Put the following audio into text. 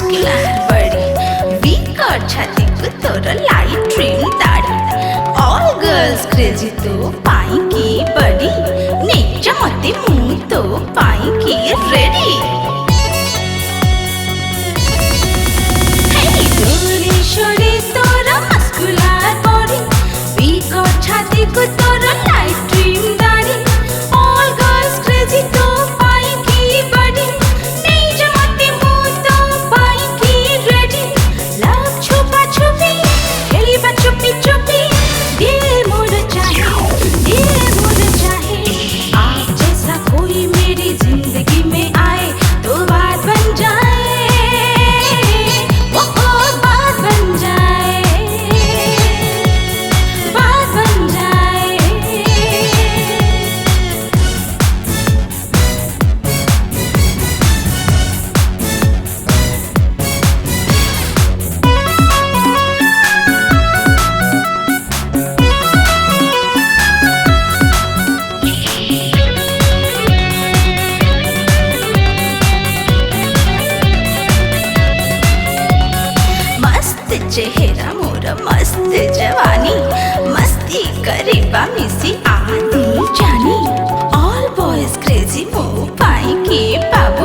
muscular बड़ी week और छाती को तोरा लाइट ट्रिम दाढ़ी ऑल गर्ल्स क्रेजी तो पाई की बड़ी नेचा मते मुंह तो पाई की रेडी हे दूरी शोरी तोरा मस्कुलर बड़ी वीक और छाती को तोरा लाइट ट्रिम दाढ़ी ऑल गर्ल्स क्रेजी तो पाई की बड़ी नेचा मते मुंह तो पाई की रेडी लव छुपा छुपी खेली बा चुपी चुपी दिल मोर चाहे आप जैसा कोई मेरी जिंदगी में आए तो बात बन जाए वो बात बन जाए बात बन जाए मस्त चेहरा मोरा मस्त जवानी मस्ती करीबा मिसी आदि जानी ऑल बॉयज क्रेजी मो पाई के बाबा